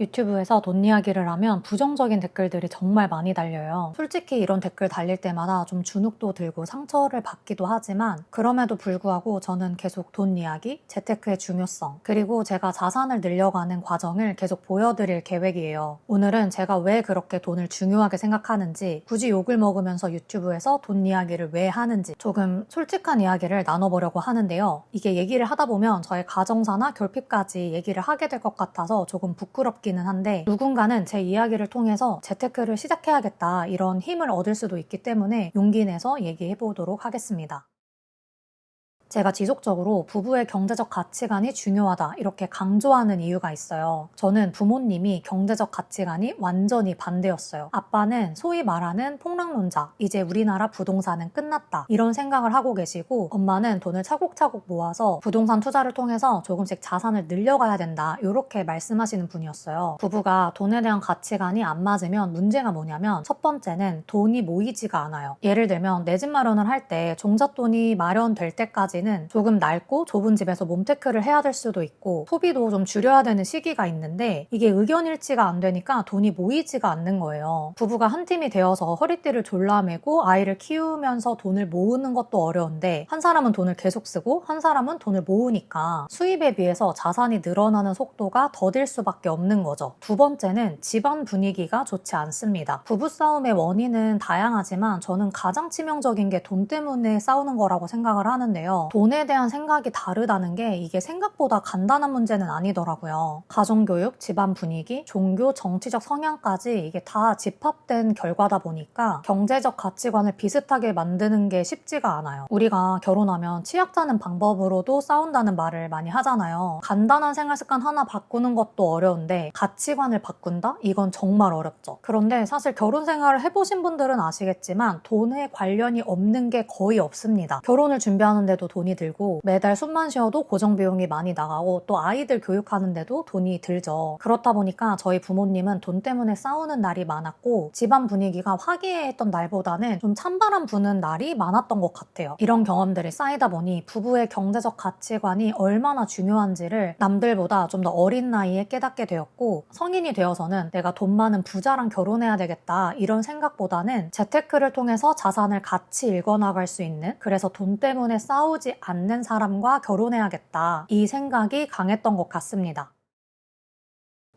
유튜브에서 돈 이야기를 하면 부정적인 댓글들이 정말 많이 달려요. 솔직히 이런 댓글 달릴 때마다 좀 주눅도 들고 상처를 받기도 하지만 그럼에도 불구하고 저는 계속 돈 이야기, 재테크의 중요성, 그리고 제가 자산을 늘려가는 과정을 계속 보여드릴 계획이에요. 오늘은 제가 왜 그렇게 돈을 중요하게 생각하는지, 굳이 욕을 먹으면서 유튜브에서 돈 이야기를 왜 하는지 조금 솔직한 이야기를 나눠보려고 하는데요. 이게 얘기를 하다 보면 저의 가정사나 결핍까지 얘기를 하게 될 것 같아서 조금 부끄럽기는 한데, 누군가는 제 이야기를 통해서 재테크를 시작해야겠다 이런 힘을 얻을 수도 있기 때문에 용기 내서 얘기해 보도록 하겠습니다. 제가 지속적으로 부부의 경제적 가치관이 중요하다 이렇게 강조하는 이유가 있어요. 저는 부모님이 경제적 가치관이 완전히 반대였어요. 아빠는 소위 말하는 폭락론자, 이제 우리나라 부동산은 끝났다 이런 생각을 하고 계시고, 엄마는 돈을 차곡차곡 모아서 부동산 투자를 통해서 조금씩 자산을 늘려가야 된다 이렇게 말씀하시는 분이었어요. 부부가 돈에 대한 가치관이 안 맞으면 문제가 뭐냐면, 첫 번째는 돈이 모이지가 않아요. 예를 들면 내 집 마련을 할 때 종잣돈이 마련될 때까지 는 조금 낡고 좁은 집에서 몸테크를 해야 될 수도 있고 소비도 좀 줄여야 되는 시기가 있는데, 이게 의견 일치가 안 되니까 돈이 모이지가 않는 거예요. 부부가 한 팀이 되어서 허리띠를 졸라매고 아이를 키우면서 돈을 모으는 것도 어려운데, 한 사람은 돈을 계속 쓰고 한 사람은 돈을 모으니까 수입에 비해서 자산이 늘어나는 속도가 더딜 수밖에 없는 거죠. 두 번째는 집안 분위기가 좋지 않습니다. 부부싸움의 원인은 다양하지만 저는 가장 치명적인 게 돈 때문에 싸우는 거라고 생각을 하는데요. 돈에 대한 생각이 다르다는 게 이게 생각보다 간단한 문제는 아니더라고요. 가정교육, 집안 분위기, 종교, 정치적 성향까지 이게 다 집합된 결과다 보니까 경제적 가치관을 비슷하게 만드는 게 쉽지가 않아요. 우리가 결혼하면 치약 짜는 방법으로도 싸운다는 말을 많이 하잖아요. 간단한 생활 습관 하나 바꾸는 것도 어려운데 가치관을 바꾼다? 이건 정말 어렵죠. 그런데 사실 결혼 생활을 해보신 분들은 아시겠지만 돈에 관련이 없는 게 거의 없습니다. 결혼을 준비하는데도 돈이 들고, 매달 숨만 쉬어도 고정 비용이 많이 나가고, 또 아이들 교육하는데도 돈이 들죠. 그렇다 보니까 저희 부모님은 돈 때문에 싸우는 날이 많았고, 집안 분위기가 화기애애했던 날보다는 좀 찬바람 부는 날이 많았던 것 같아요. 이런 경험들이 쌓이다 보니 부부의 경제적 가치관이 얼마나 중요한지를 남들보다 좀 더 어린 나이에 깨닫게 되었고, 성인이 되어서는 내가 돈 많은 부자랑 결혼해야 되겠다 이런 생각보다는 재테크를 통해서 자산을 같이 읽어나갈 수 있는, 그래서 돈 때문에 싸우지 않는 사람과 결혼해야겠다 이 생각이 강했던 것 같습니다.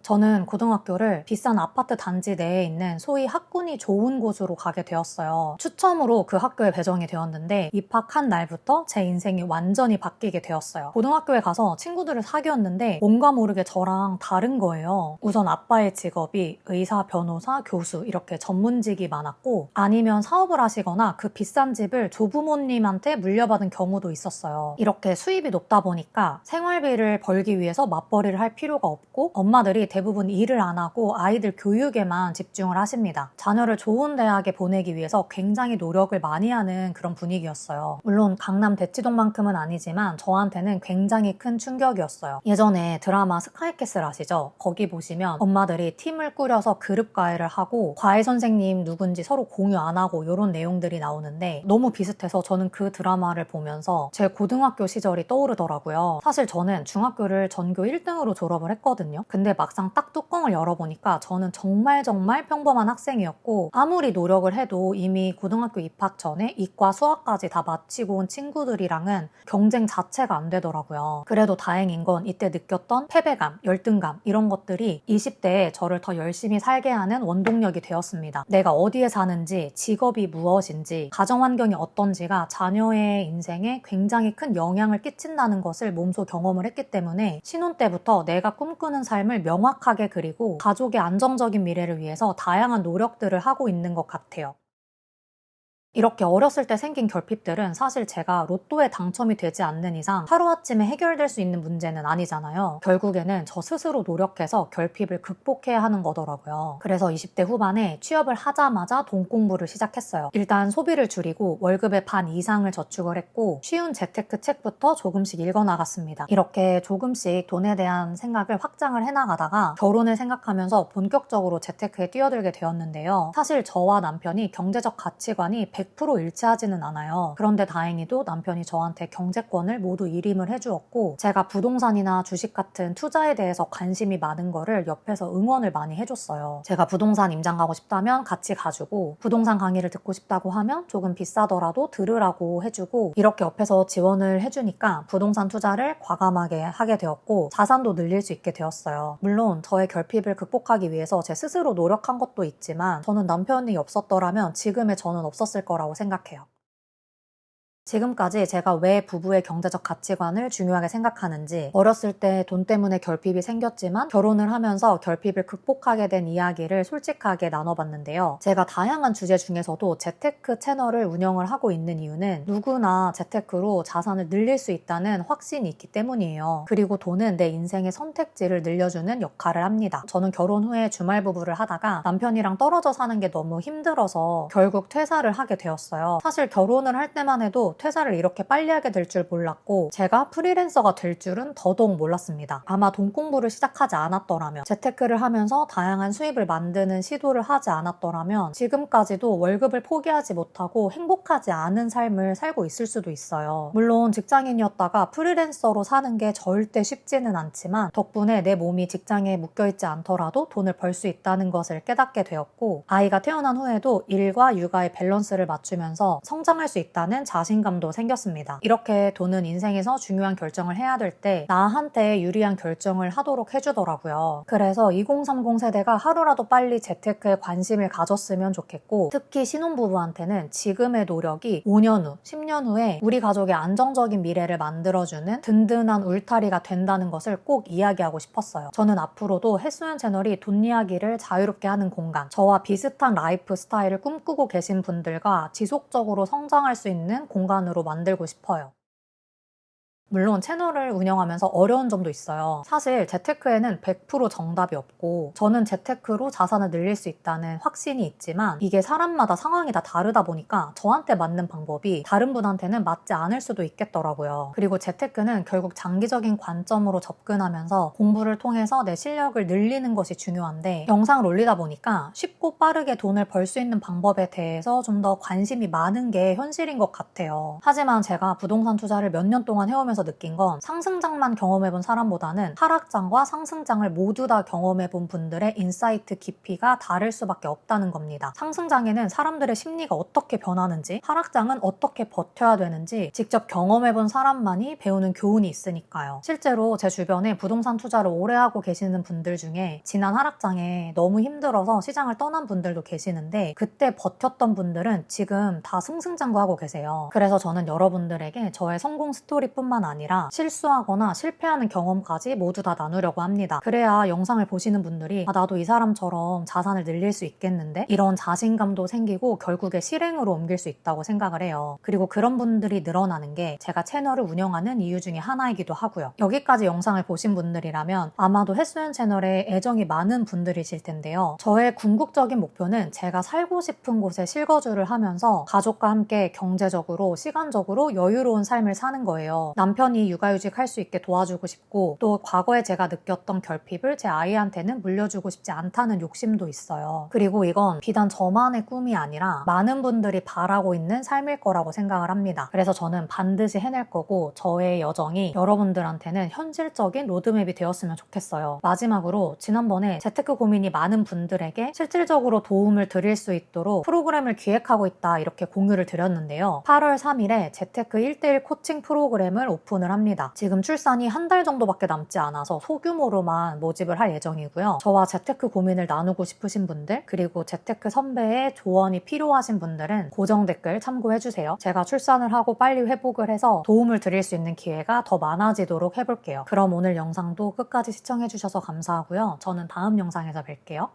저는 고등학교를 비싼 아파트 단지 내에 있는 소위 학군이 좋은 곳으로 가게 되었어요. 추첨으로 그 학교에 배정이 되었는데 입학한 날부터 제 인생이 완전히 바뀌게 되었어요. 고등학교에 가서 친구들을 사귀었는데 뭔가 모르게 저랑 다른 거예요. 우선 아빠의 직업이 의사, 변호사, 교수 이렇게 전문직이 많았고, 아니면 사업을 하시거나 그 비싼 집을 조부모님한테 물려받은 경우도 있었어요. 이렇게 수입이 높다 보니까 생활비를 벌기 위해서 맞벌이를 할 필요가 없고, 엄마들이 대부분 일을 안 하고 아이들 교육에만 집중을 하십니다. 자녀를 좋은 대학에 보내기 위해서 굉장히 노력을 많이 하는 그런 분위기였어요. 물론 강남 대치동만큼은 아니지만 저한테는 굉장히 큰 충격이었어요. 예전에 드라마 스카이캐슬 아시죠? 거기 보시면 엄마들이 팀을 꾸려서 그룹 과외를 하고 과외 선생님 누군지 서로 공유 안 하고 이런 내용들이 나오는데, 너무 비슷해서 저는 그 드라마를 보면서 제 고등학교 시절이 떠오르더라고요. 사실 저는 중학교를 전교 1등으로 졸업을 했거든요. 근데 막상 딱 뚜껑을 열어보니까 저는 정말 평범한 학생이었고, 아무리 노력을 해도 이미 고등학교 입학 전에 이과 수학까지 다 마치고 온 친구들이랑은 경쟁 자체가 안 되더라고요. 그래도 다행인 건 이때 느꼈던 패배감, 열등감 이런 것들이 20대에 저를 더 열심히 살게 하는 원동력이 되었습니다. 내가 어디에 사는지, 직업이 무엇인지, 가정 환경이 어떤지가 자녀의 인생에 굉장히 큰 영향을 끼친다는 것을 몸소 경험을 했기 때문에 신혼 때부터 내가 꿈꾸는 삶을 명확하게 그리고 가족의 안정적인 미래를 위해서 다양한 노력들을 하고 있는 것 같아요. 이렇게 어렸을 때 생긴 결핍들은 사실 제가 로또에 당첨이 되지 않는 이상 하루아침에 해결될 수 있는 문제는 아니잖아요. 결국에는 저 스스로 노력해서 결핍을 극복해야 하는 거더라고요. 그래서 20대 후반에 취업을 하자마자 돈 공부를 시작했어요. 일단 소비를 줄이고 월급의 반 이상을 저축을 했고, 쉬운 재테크 책부터 조금씩 읽어나갔습니다. 이렇게 조금씩 돈에 대한 생각을 확장을 해나가다가 결혼을 생각하면서 본격적으로 재테크에 뛰어들게 되었는데요. 사실 저와 남편이 경제적 가치관이 100% 일치하지는 않아요. 그런데 다행히도 남편이 저한테 경제권을 모두 일임을 해주었고 제가 부동산이나 주식 같은 투자에 대해서 관심이 많은 거를 옆에서 응원을 많이 해줬어요. 제가 부동산 임장 가고 싶다면 같이 가주고 부동산 강의를 듣고 싶다고 하면 조금 비싸더라도 들으라고 해주고 이렇게 옆에서 지원을 해주니까 부동산 투자를 과감하게 하게 되었고 자산도 늘릴 수 있게 되었어요. 물론 저의 결핍을 극복하기 위해서 제 스스로 노력한 것도 있지만 저는 남편이 없었더라면 지금의 저는 없었을 거라고 생각해요. 지금까지 제가 왜 부부의 경제적 가치관을 중요하게 생각하는지, 어렸을 때 돈 때문에 결핍이 생겼지만 결혼을 하면서 결핍을 극복하게 된 이야기를 솔직하게 나눠봤는데요. 제가 다양한 주제 중에서도 재테크 채널을 운영을 하고 있는 이유는 누구나 재테크로 자산을 늘릴 수 있다는 확신이 있기 때문이에요. 그리고 돈은 내 인생의 선택지를 늘려주는 역할을 합니다. 저는 결혼 후에 주말 부부를 하다가 남편이랑 떨어져 사는 게 너무 힘들어서 결국 퇴사를 하게 되었어요. 사실 결혼을 할 때만 해도 퇴사를 이렇게 빨리 하게 될 줄 몰랐고 제가 프리랜서가 될 줄은 더더욱 몰랐습니다. 아마 돈 공부를 시작하지 않았더라면, 재테크를 하면서 다양한 수입을 만드는 시도를 하지 않았더라면 지금까지도 월급을 포기하지 못하고 행복하지 않은 삶을 살고 있을 수도 있어요. 물론 직장인이었다가 프리랜서로 사는 게 절대 쉽지는 않지만 덕분에 내 몸이 직장에 묶여있지 않더라도 돈을 벌 수 있다는 것을 깨닫게 되었고 아이가 태어난 후에도 일과 육아의 밸런스를 맞추면서 성장할 수 있다는 자신감도 생겼습니다. 이렇게 돈은 인생에서 중요한 결정을 해야 될 때 나한테 유리한 결정을 하도록 해주더라고요. 그래서 2030 세대가 하루라도 빨리 재테크에 관심을 가졌으면 좋겠고 특히 신혼부부한테는 지금의 노력이 5년 후, 10년 후에 우리 가족의 안정적인 미래를 만들어주는 든든한 울타리가 된다는 것을 꼭 이야기하고 싶었어요. 저는 앞으로도 해수연 채널이 돈 이야기를 자유롭게 하는 공간, 저와 비슷한 라이프 스타일을 꿈꾸고 계신 분들과 지속적으로 성장할 수 있는 공간으로 만들고 싶어요. 물론 채널을 운영하면서 어려운 점도 있어요. 사실 재테크에는 100% 정답이 없고 저는 재테크로 자산을 늘릴 수 있다는 확신이 있지만 이게 사람마다 상황이 다 다르다 보니까 저한테 맞는 방법이 다른 분한테는 맞지 않을 수도 있겠더라고요. 그리고 재테크는 결국 장기적인 관점으로 접근하면서 공부를 통해서 내 실력을 늘리는 것이 중요한데 영상을 올리다 보니까 쉽고 빠르게 돈을 벌 수 있는 방법에 대해서 좀 더 관심이 많은 게 현실인 것 같아요. 하지만 제가 부동산 투자를 몇 년 동안 해오면서 느낀 건 상승장만 경험해본 사람보다는 하락장과 상승장을 모두 다 경험해본 분들의 인사이트 깊이가 다를 수밖에 없다는 겁니다. 상승장에는 사람들의 심리가 어떻게 변하는지, 하락장은 어떻게 버텨야 되는지 직접 경험해본 사람만이 배우는 교훈이 있으니까요. 실제로 제 주변에 부동산 투자를 오래 하고 계시는 분들 중에 지난 하락장에 너무 힘들어서 시장을 떠난 분들도 계시는데 그때 버텼던 분들은 지금 다 승승장구하고 계세요. 그래서 저는 여러분들에게 저의 성공 스토리뿐만 아니라 실수하거나 실패하는 경험까지 모두 다 나누려고 합니다. 그래야 영상을 보시는 분들이 나도 이 사람처럼 자산을 늘릴 수 있겠는데? 이런 자신감도 생기고 결국에 실행으로 옮길 수 있다고 생각을 해요. 그리고 그런 분들이 늘어나는 게 제가 채널을 운영하는 이유 중에 하나이기도 하고요. 여기까지 영상을 보신 분들이라면 아마도 해수연 채널에 애정이 많은 분들이실 텐데요. 저의 궁극적인 목표는 제가 살고 싶은 곳에 실거주를 하면서 가족과 함께 경제적으로, 시간적으로 여유로운 삶을 사는 거예요. 남편이 육아휴직 할 수 있게 도와주고 싶고 또 과거에 제가 느꼈던 결핍을 제 아이한테는 물려주고 싶지 않다는 욕심도 있어요. 그리고 이건 비단 저만의 꿈이 아니라 많은 분들이 바라고 있는 삶일 거라고 생각을 합니다. 그래서 저는 반드시 해낼 거고 저의 여정이 여러분들한테는 현실적인 로드맵이 되었으면 좋겠어요. 마지막으로 지난번에 재테크 고민이 많은 분들에게 실질적으로 도움을 드릴 수 있도록 프로그램을 기획하고 있다 이렇게 공유를 드렸는데요. 8월 3일에 재테크 1:1 코칭 프로그램을 오픈을 합니다. 지금 출산이 한 달 정도밖에 남지 않아서 소규모로만 모집을 할 예정이고요. 저와 재테크 고민을 나누고 싶으신 분들 그리고 재테크 선배의 조언이 필요하신 분들은 고정 댓글 참고해주세요. 제가 출산을 하고 빨리 회복을 해서 도움을 드릴 수 있는 기회가 더 많아지도록 해볼게요. 그럼 오늘 영상도 끝까지 시청해주셔서 감사하고요. 저는 다음 영상에서 뵐게요.